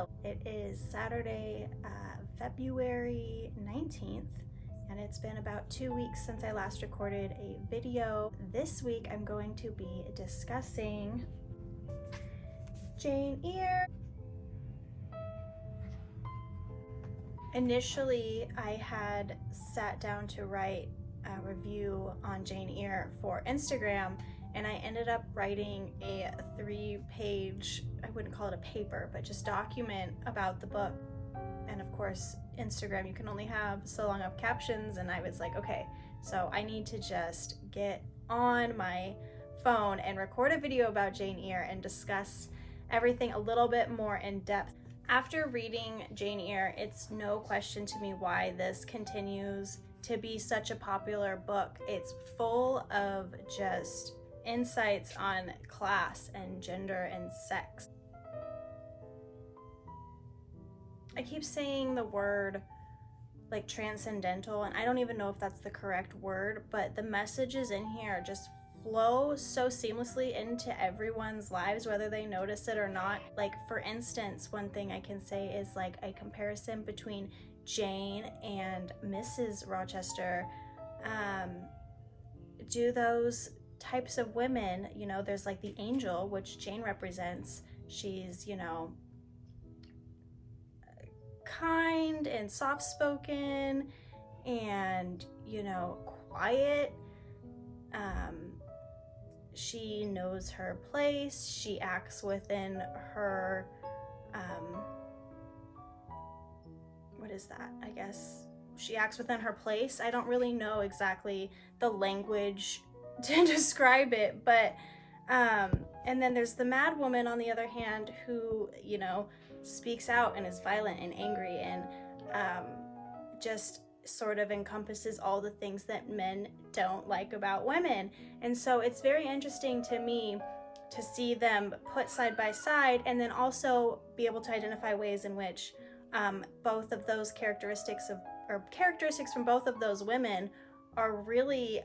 Hello, it is Saturday, February 19th, and it's been about 2 weeks since I last recorded a video. This week I'm going to be discussing Jane Eyre. Initially, I had sat down to write a review on Jane Eyre for Instagram, and I ended up writing a 3-page, I wouldn't call it a paper, but just document about the book. And of course, Instagram, you can only have so long of captions, and I was like, okay, so I need to just get on my phone and record a video about Jane Eyre and discuss everything a little bit more in depth. After reading Jane Eyre, it's no question to me why this continues to be such a popular book. It's full of just insights on class and gender and sex. I keep saying the word like transcendental, and I don't even know if that's the correct word, but the messages in here just flow so seamlessly into everyone's lives, whether they notice it or not. Like, for instance, one thing I can say is like a comparison between Jane and Mrs. Rochester. Do those types of women, you know, there's like the angel, which Jane represents. She's, you know, kind and soft-spoken and, you know, quiet. She knows her place. She acts within her, what is that? I guess she acts within her place. I don't really know exactly the language to describe it, but, and then there's the madwoman on the other hand who, you know, speaks out and is violent and angry and just sort of encompasses all the things that men don't like about women. And so it's very interesting to me to see them put side by side, and then also be able to identify ways in which both of those characteristics from both of those women are really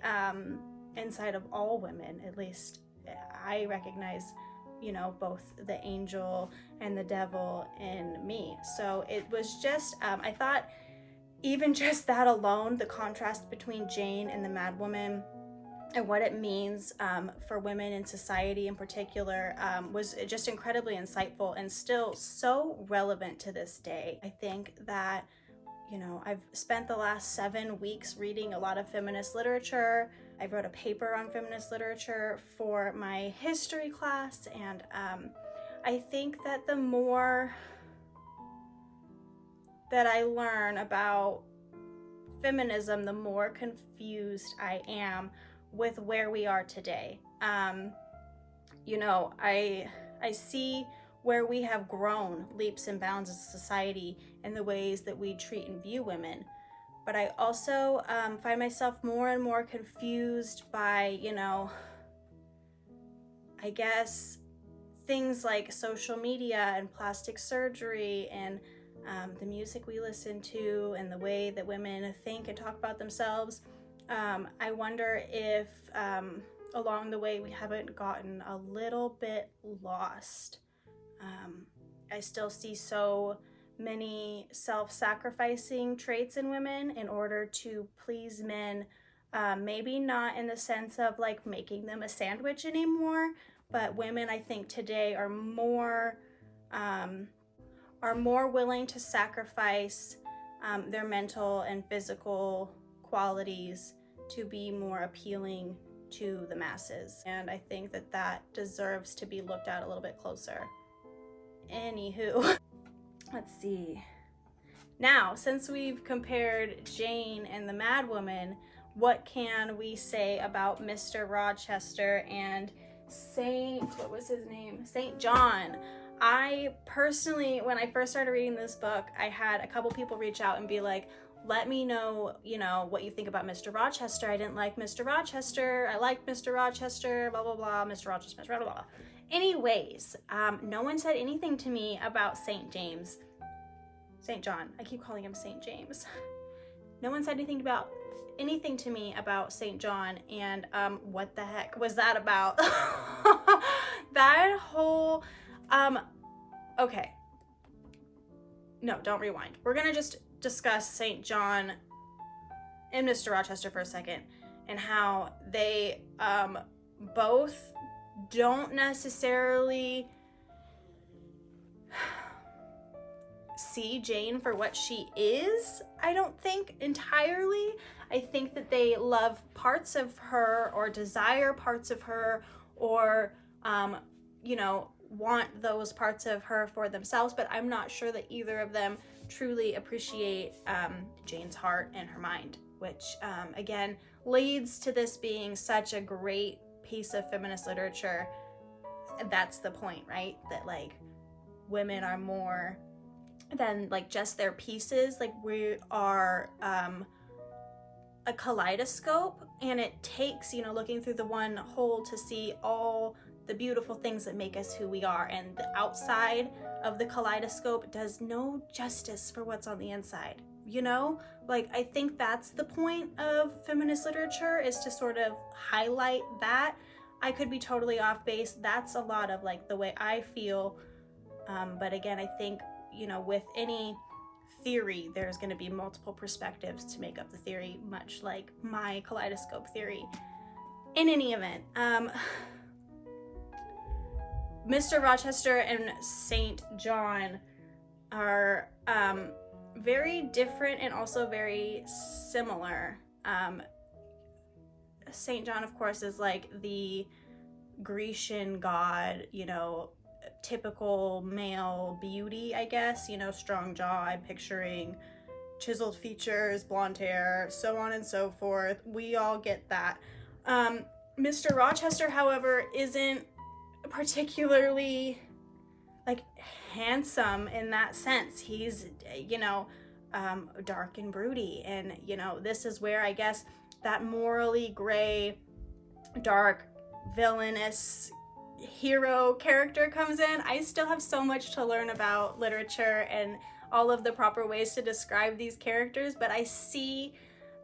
inside of all women. At least I recognize, you know, both the angel and the devil in me. So it was just, I thought even just that alone, the contrast between Jane and the madwoman and what it means for women in society in particular was just incredibly insightful and still so relevant to this day. I think that, you know, I've spent the last 7 weeks reading a lot of feminist literature. I wrote a paper on feminist literature for my history class, and I think that the more that I learn about feminism, the more confused I am with where we are today. You know, I see where we have grown leaps and bounds as a society in the ways that we treat and view women. But I also find myself more and more confused by, you know, I guess things like social media and plastic surgery and the music we listen to and the way that women think and talk about themselves. I wonder if along the way we haven't gotten a little bit lost. I still see so many self-sacrificing traits in women in order to please men, maybe not in the sense of like making them a sandwich anymore, but women I think today are more willing to sacrifice their mental and physical qualities to be more appealing to the masses. And I think that that deserves to be looked at a little bit closer. Anywho, let's see. Now, since we've compared Jane and the madwoman, what can we say about Mr. Rochester and what was his name? St. John. I personally, when I first started reading this book, I had a couple people reach out and be like, let me know, you know, what you think about Mr. Rochester. I didn't like Mr. Rochester. I liked Mr. Rochester, blah, blah, blah, Mr. Rochester, blah, blah, blah. Anyways, no one said anything to me about St. John. I keep calling him St. James. No one said anything to me about St. John, and what the heck was that about? That whole, okay. no, don't rewind. We're going to just discuss St. John and Mr. Rochester for a second, and how they both don't necessarily see Jane for what she is, I don't think, entirely. I think that they love parts of her, or desire parts of her, or want those parts of her for themselves, but I'm not sure that either of them truly appreciate Jane's heart and her mind, which again leads to this being such a great piece of feminist literature. That's the point, right? That like women are more than like just their pieces. Like we are a kaleidoscope, and it takes, looking through the one whole to see all the beautiful things that make us who we are, and the outside of the kaleidoscope does no justice for what's on the inside. Like I think that's the point of feminist literature, is to sort of highlight that. I could be totally off base. That's a lot of like the way I feel, but again, I think with any theory, there's going to be multiple perspectives to make up the theory, much like my kaleidoscope theory. In any event, Mr. Rochester and St. John are very different and also very similar. St. John, of course, is like the Grecian god, typical male beauty, I guess, strong jaw. I'm picturing chiseled features, blonde hair, so on and so forth. We all get that. Mr. Rochester, however, isn't particularly like handsome in that sense. He's dark and broody, and this is where I guess that morally gray, dark, villainous hero character comes in. I still have so much to learn about literature and all of the proper ways to describe these characters, but I see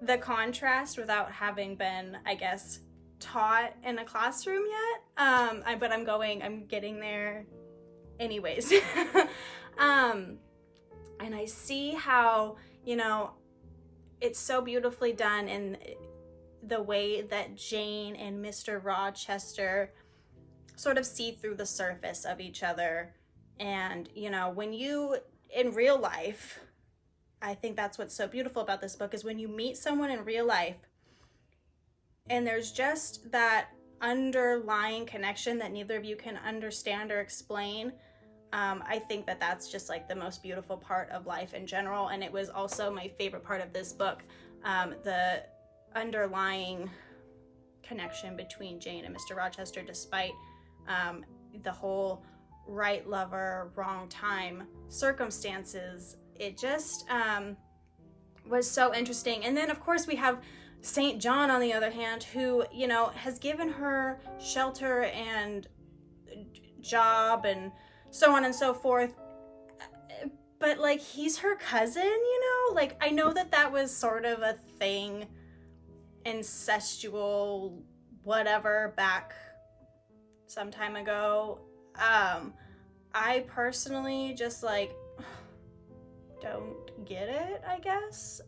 the contrast without having been, I guess, taught in a classroom yet. But I'm getting there anyways. And I see how, it's so beautifully done in the way that Jane and Mr. Rochester sort of see through the surface of each other. And, when you, in real life, I think that's what's so beautiful about this book, is when you meet someone in real life and there's just that underlying connection that neither of you can understand or explain. I think that that's just like the most beautiful part of life in general. And it was also my favorite part of this book, the underlying connection between Jane and Mr. Rochester, despite the whole right lover, wrong time circumstances. It just was so interesting. And then, of course, we have St. John, on the other hand, who, has given her shelter and job and so on and so forth. But, like, he's her cousin, Like, I know that was sort of a thing, incestual whatever, back some time ago. I personally just, like, don't get it, I guess.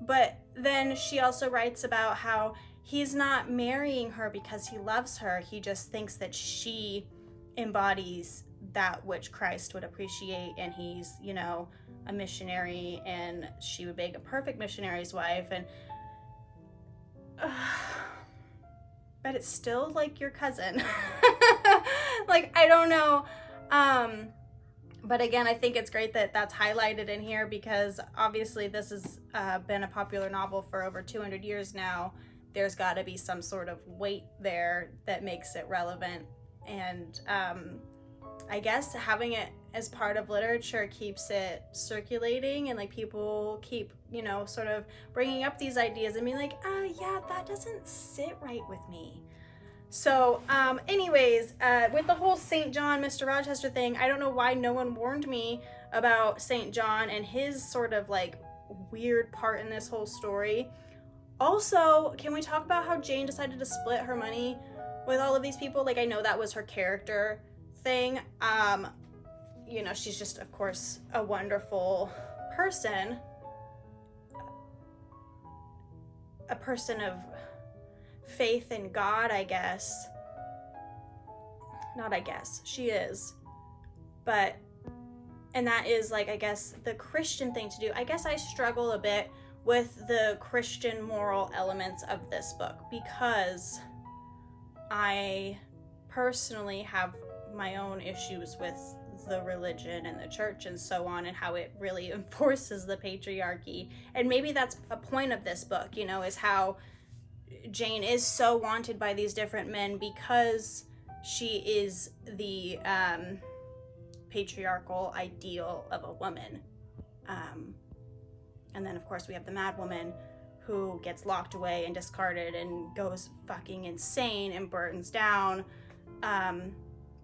But then she also writes about how he's not marrying her because he loves her. He just thinks that she embodies that which Christ would appreciate, and he's, a missionary, and she would make a perfect missionary's wife. And but it's still like your cousin. Like, I don't know. But again, I think it's great that that's highlighted in here, because obviously this has been a popular novel for over 200 years now. There's got to be some sort of weight there that makes it relevant. And I guess having it as part of literature keeps it circulating, and like people keep, sort of bringing up these ideas and being like, yeah, that doesn't sit right with me. So anyways, with the whole St. John, Mr. Rochester thing, I don't know why no one warned me about St. John and his sort of like weird part in this whole story. Also, can we talk about how Jane decided to split her money with all of these people? Like, I know that was her character thing. you know, she's just, of course, a wonderful person, a person of faith in God, I guess. Not I guess, she is. But, and that is, like, I guess, the Christian thing to do. I guess I struggle a bit with the Christian moral elements of this book because I personally have my own issues with the religion and the church and so on, and how it really enforces the patriarchy. And maybe that's a point of this book, you know, is how Jane is so wanted by these different men because she is the patriarchal ideal of a woman. And then, of course, we have the madwoman who gets locked away and discarded and goes fucking insane and burns down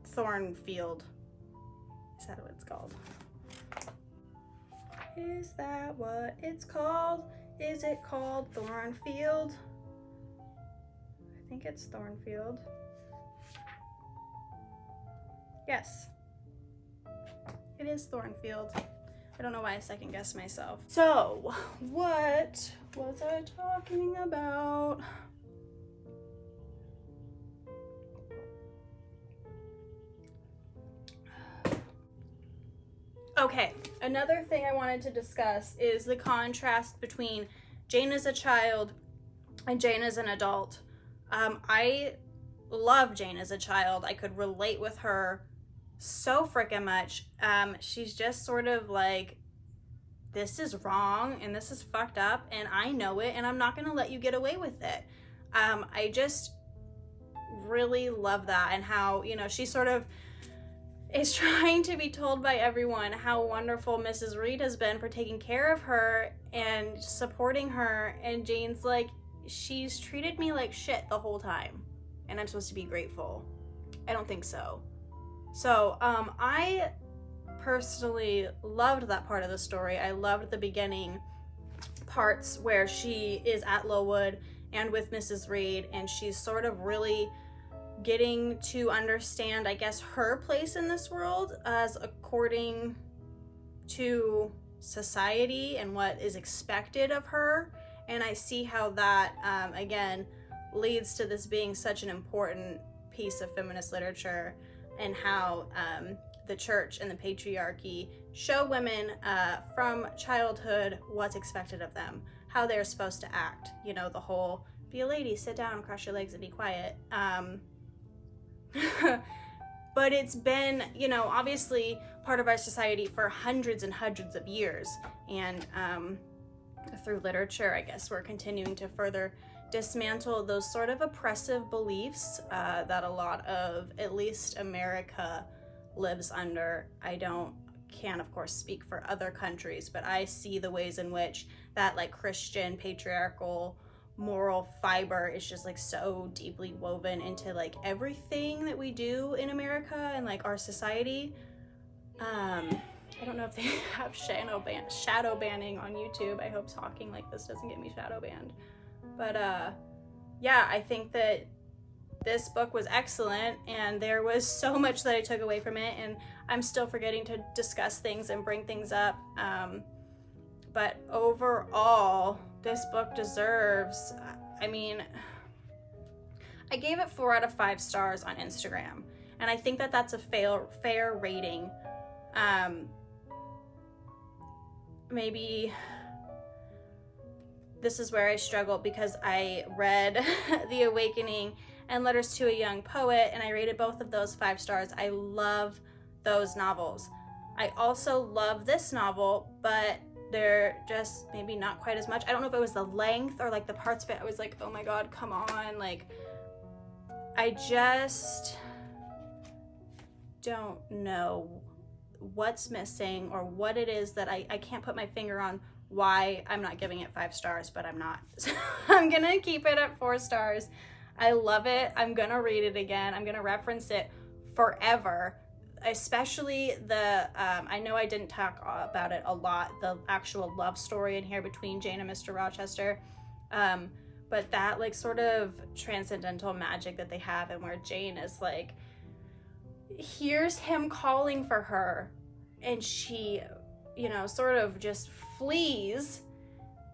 Thornfield. Is that what it's called? Is that what it's called? Is it called Thornfield? I think it's Thornfield. Yes. It is Thornfield. I don't know why I second guessed myself. So, what was I talking about? Okay, another thing I wanted to discuss is the contrast between Jane as a child and Jane as an adult. I love Jane as a child. I could relate with her so freaking much. She's just sort of like, this is wrong and this is fucked up and I know it and I'm not gonna let you get away with it. I just really love that, and how, you know, she sort of is trying to be told by everyone how wonderful Mrs. Reed has been for taking care of her and supporting her, and Jane's like, she's treated me like shit the whole time and I'm supposed to be grateful. I don't think so. So I personally loved that part of the story. I loved the beginning parts where she is at Lowood and with Mrs. Reed, and she's sort of really getting to understand, I guess, her place in this world as according to society and what is expected of her. And I see how that, again, leads to this being such an important piece of feminist literature, and how the church and the patriarchy show women from childhood what's expected of them, how they're supposed to act. You know, the whole, be a lady, sit down, cross your legs, and be quiet. But it's been, you know, obviously part of our society for hundreds and hundreds of years. And through literature, I guess, we're continuing to further dismantle those sort of oppressive beliefs that a lot of, at least America, lives under. I can't, of course, speak for other countries, but I see the ways in which that, like, Christian patriarchal moral fiber is just, like, so deeply woven into, like, everything that we do in America and, like, our society. I don't know if they have shadow banning on YouTube. I hope talking like this doesn't get me shadow banned. But yeah, I think that this book was excellent, and there was so much that I took away from it, and I'm still forgetting to discuss things and bring things up. But overall, this book deserves, I mean, I gave it 4 out of 5 stars on Instagram, and I think that that's a fair rating. Maybe this is where I struggle, because I read The Awakening and Letters to a Young Poet, and I rated both of those 5 stars. I love those novels. I also love this novel, but they're just maybe not quite as much. I don't know if it was the length or, like, the parts of it I was like, oh my god, come on. Like, I just don't know what's missing or what it is that I can't put my finger on why I'm not giving it 5 stars, but I'm not. So I'm gonna keep it at 4 stars. I love it. I'm gonna read it again. I'm gonna reference it forever, especially the, I know I didn't talk about it a lot, the actual love story in here between Jane and Mr. Rochester, but that, like, sort of transcendental magic that they have, and where Jane is like, hears him calling for her and she, sort of just flees.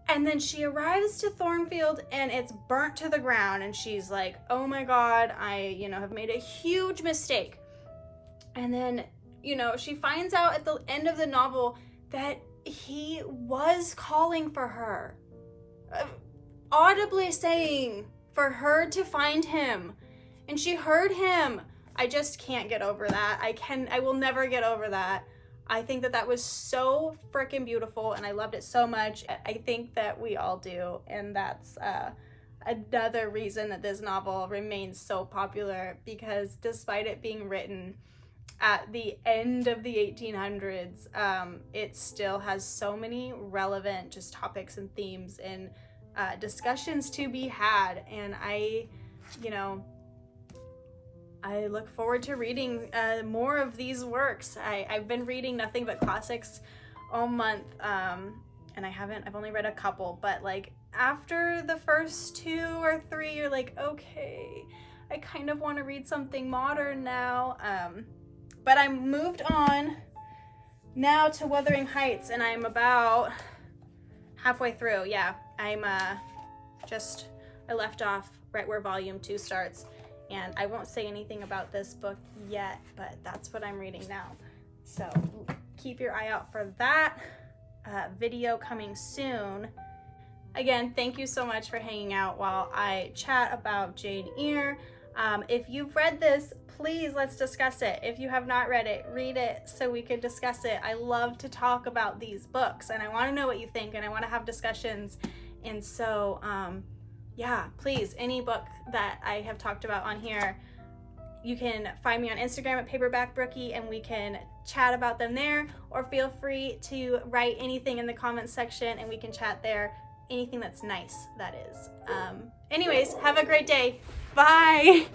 And then she arrives to Thornfield and it's burnt to the ground. And she's like, oh my God, I, have made a huge mistake. And then, she finds out at the end of the novel that he was calling for her, audibly saying for her to find him. And she heard him. I just can't get over that. I will never get over that. I think that was so freaking beautiful, and I loved it so much. I think that we all do, and that's another reason that this novel remains so popular, because despite it being written at the end of the 1800s, it still has so many relevant just topics and themes and discussions to be had. And I look forward to reading more of these works. I've been reading nothing but classics all month, and I've only read a couple, but like after the first 2 or 3, you're like, okay, I kind of want to read something modern now. But I'm moved on now to Wuthering Heights, and I'm about halfway through. Yeah, I left off right where volume 2 starts. And I won't say anything about this book yet, but that's what I'm reading now. So keep your eye out for that video coming soon. Again, thank you so much for hanging out while I chat about Jane Eyre. If you've read this, please let's discuss it. If you have not read it, read it so we could discuss it. I love to talk about these books, and I want to know what you think, and I want to have discussions. And so, yeah, please, any book that I have talked about on here, you can find me on Instagram at paperbackbrookie, and we can chat about them there, or feel free to write anything in the comments section and we can chat there. Anything that's nice, that is. Anyways, have a great day. Bye.